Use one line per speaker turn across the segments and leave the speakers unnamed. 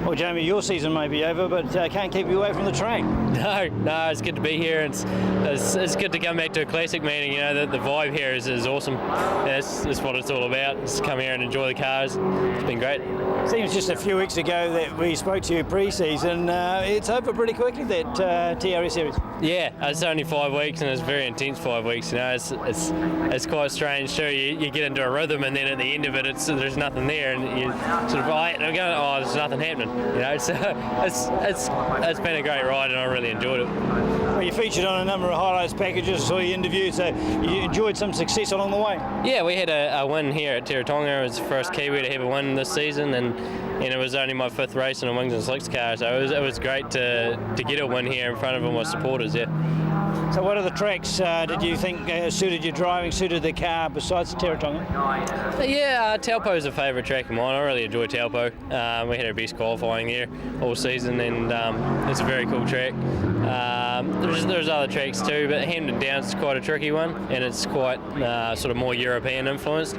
Well, Jamie, your season may be over, but can't keep you away from the track.
No, it's good to be here. It's good to come back to a classic meeting. You know, the vibe here is awesome. That's what it's all about. Just come here and enjoy the cars. It's been great.
Seems just a few weeks ago that we spoke to you pre-season. It's over pretty quickly, that TRS series.
Yeah, it's only 5 weeks, and it's very intense 5 weeks. You know, it's quite strange too. You get into a rhythm, and then at the end of it, there's nothing there, and you sort of there's nothing happening. You know, so it's been a great ride, and I really enjoyed it.
Well, you featured on a number of highlights packages, saw your interview, so you enjoyed some success along the way.
Yeah, we had a win here at Teretonga. It was the first Kiwi to have a win this season, and it was only my 5th race in a Wings and Slicks car, so it was great to get a win here in front of all my supporters. Yeah.
So what are the tracks did you think suited your driving, suited the car besides Teretonga?
Yeah, Taupo's a favourite track of mine. I really enjoy Taupo. We had our best qualifying there all season, and it's a very cool track. There's other tracks too, but Hampton Downs is quite a tricky one, and it's quite sort of more European influenced.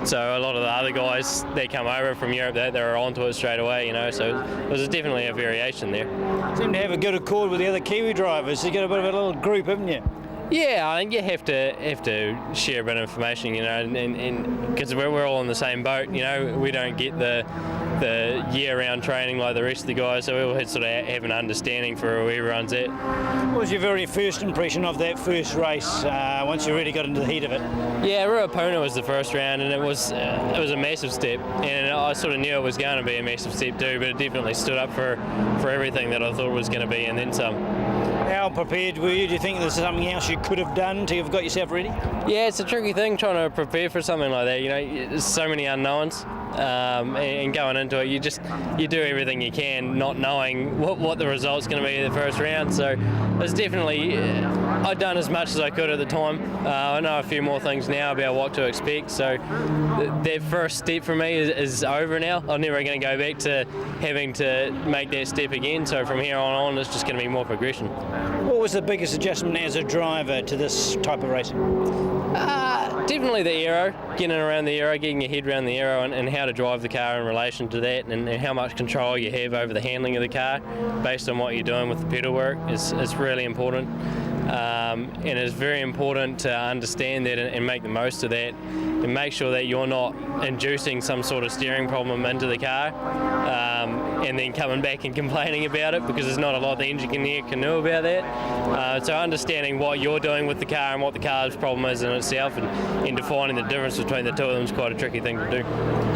So a lot of the other guys that come over from Europe, they're onto it straight away, you know. So there's definitely a variation there.
Seem to have a good accord with the other Kiwi drivers. You got a bit of a little group, haven't you?
Yeah, I think you have to share a bit of information, you know, and because we're all in the same boat, you know. We don't get the year-round training like the rest of the guys, so we all sort of have an understanding for where everyone's at.
What was your very first impression of that first race once you really got into the heat of it?
Yeah, Ruapuna was the first round, and it was a massive step, and I sort of knew it was going to be a massive step too, but it definitely stood up for everything that I thought it was going to be, and then some.
How prepared were you? Do you think there's something else you could have done to have got yourself ready?
Yeah, it's a tricky thing trying to prepare for something like that. You know, there's so many unknowns, and going into it, you do everything you can, not knowing what the result's going to be in the first round. So it's definitely, I'd done as much as I could at the time. I know a few more things now about what to expect. So that first step for me is over now. I'm never going to go back to having to make that step again. So from here on, it's just going to be more progression.
What was the biggest adjustment as a driver to this type of racing?
Definitely the aero, getting around the aero, getting your head around the aero, and how to drive the car in relation to that, and how much control you have over the handling of the car based on what you're doing with the pedal work is really important. And it's very important to understand that and make the most of that, and make sure that you're not inducing some sort of steering problem into the car, and then coming back and complaining about it, because there's not a lot the engineer can do about that. So understanding what you're doing with the car and what the car's problem is in itself, and defining the difference between the two of them is quite a tricky thing to do.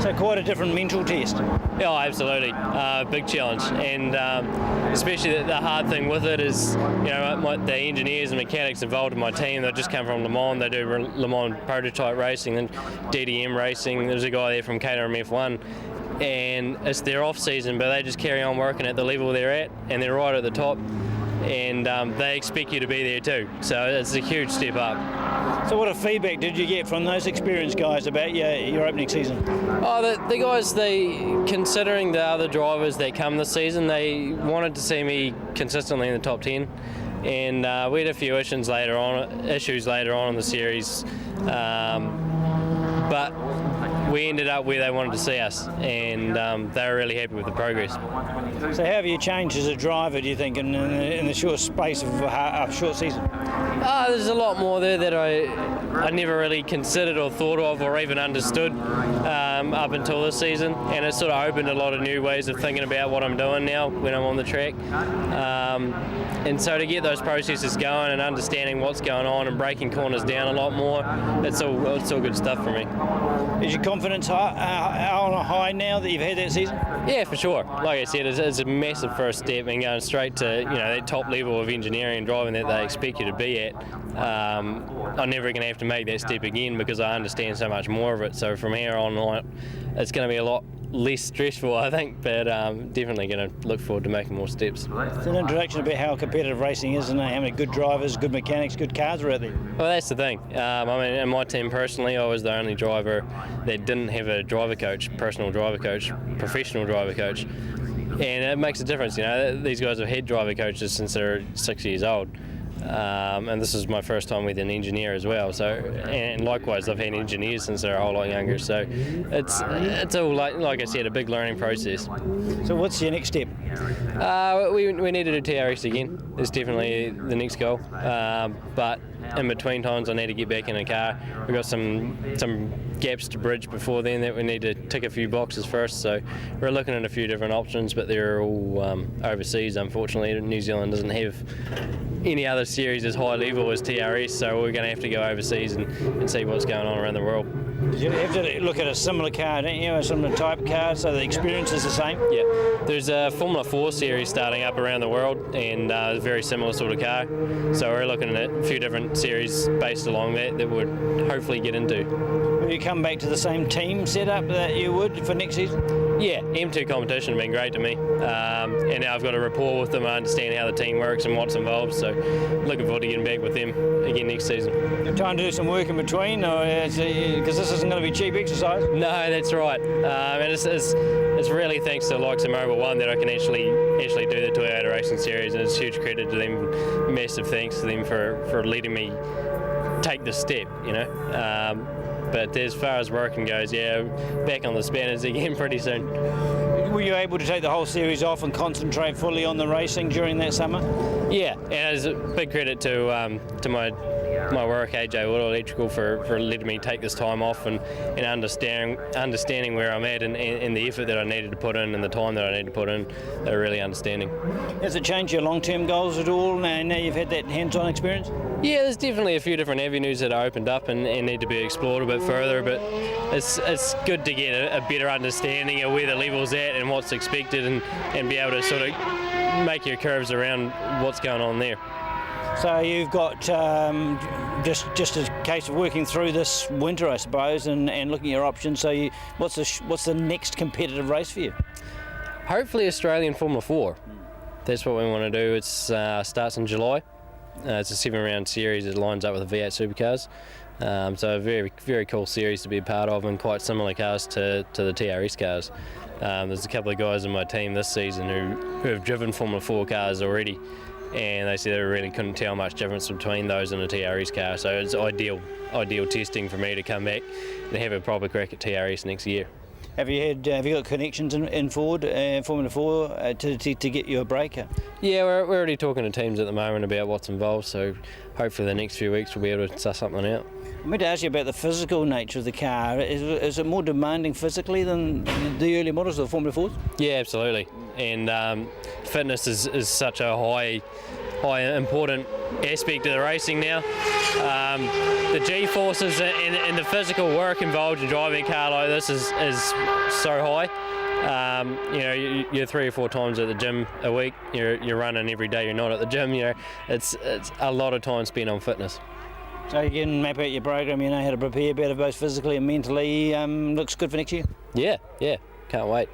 So quite a different mental test.
Yeah, absolutely. Big challenge, and especially the hard thing with it is, you know, the engineers and mechanics involved in my team, they just come from Le Mans. They do Le Mans prototype racing and DDM racing. There's a guy there from Caterham F1, and it's their off season, but they just carry on working at the level they're at, and they're right at the top, and they expect you to be there too. So it's a huge step up.
So what feedback did you get from those experienced guys about your opening season?
Oh, the guys, considering the other drivers that come this season, they wanted to see me consistently in the top 10. And we had a few issues later on in the series, but we ended up where they wanted to see us, and they were really happy with the progress.
So how have you changed as a driver, do you think, in the short space of a short season?
There's a lot more there that I never really considered or thought of or even understood up until this season, and it sort of opened a lot of new ways of thinking about what I'm doing now when I'm on the track. And so to get those processes going and understanding what's going on and breaking corners down a lot more, it's all good stuff for me.
Is your confidence on a high now that you've had that season?
Yeah, for sure. Like I said, it's a massive first step, and going straight to, you know, that top level of engineering and driving that they expect you to be at. I'm never going to have to make that step again, because I understand so much more of it. So from here on, it's going to be a lot less stressful, I think, but definitely going to look forward to making more steps.
It's an introduction about how competitive racing is, and how many good drivers, good mechanics, good cars are out there.
Well, that's the thing. I mean, in my team personally, I was the only driver that didn't have a driver coach, personal driver coach, professional driver coach, and it makes a difference. You know, these guys have had driver coaches since they're 6 years old. and this is my first time with an engineer as well. So, and likewise, I've had engineers since they're a whole lot younger. So, it's all like I said, a big learning process.
So what's your next step?
We need to do TRS again. It's definitely the next goal. But in between times, I need to get back in a car. We've got some gaps to bridge before then that we need to tick a few boxes first. So we're looking at a few different options, but they're all overseas. Unfortunately, New Zealand doesn't have any other series as high level as TRS, so we're going to have to go overseas and see what's going on around the world.
You have to look at a similar car, don't you? A similar type of car, so the experience is the same?
Yeah. There's a Formula 4 series starting up around the world, and a very similar sort of car. So we're looking at a few different series based along that would hopefully get into.
Will you come back to the same team setup that you would for next season?
Yeah, M2 competition has been great to me. And now I've got a rapport with them. I understand how the team works and what's involved. So looking forward to getting back with them again next season.
You're trying to do some work in between, because this isn't going to be cheap exercise?
No, that's right. And it's really thanks to the likes of Mobile One that I can actually do the Toyota Racing Series, and it's huge credit to them. Massive thanks to them for letting me take the step, you know. But as far as working goes, yeah, back on the spanners again pretty soon.
Were you able to take the whole series off and concentrate fully on the racing during that summer?
Yeah, and it's a big credit to my work, AJ Auto Electrical, for letting me take this time off and understanding where I'm at and the effort that I needed to put in and the time that I needed to put in. They're really understanding.
Has it changed your long-term goals at all now you've had that hands-on experience?
Yeah, there's definitely a few different avenues that are opened up and need to be explored a bit further, but it's good to get a better understanding of where the level's at and what's expected and be able to sort of make your curves around what's going on there.
So you've got just a case of working through this winter, I suppose, and looking at your options. So what's the next competitive race for you?
Hopefully Australian Formula 4. That's what we want to do. It starts in July. It's a 7-round series. It lines up with the V8 supercars. So a very, very cool series to be a part of, and quite similar cars to the TRS cars. There's a couple of guys in my team this season who have driven Formula 4 cars already, and they said they really couldn't tell much difference between those and a TRS car. So it's ideal testing for me to come back and have a proper crack at TRS next year.
Have you got connections in Ford, Formula 4 to get you a breaker?
Yeah, we're already talking to teams at the moment about what's involved, so hopefully the next few weeks we'll be able to suss something out.
I meant to ask you about the physical nature of the car. Is it more demanding physically than the early models of the Formula 4s?
Yeah, absolutely. And fitness is such a high important aspect of the racing now. The G-forces and the physical work involved in driving a car like this is so high. You're 3 or 4 times at the gym a week. You're running every day. You're not at the gym. It's a lot of time spent on fitness.
So you can map out your program. You know how to prepare better, both physically and mentally. Looks good for next year.
Yeah, can't wait.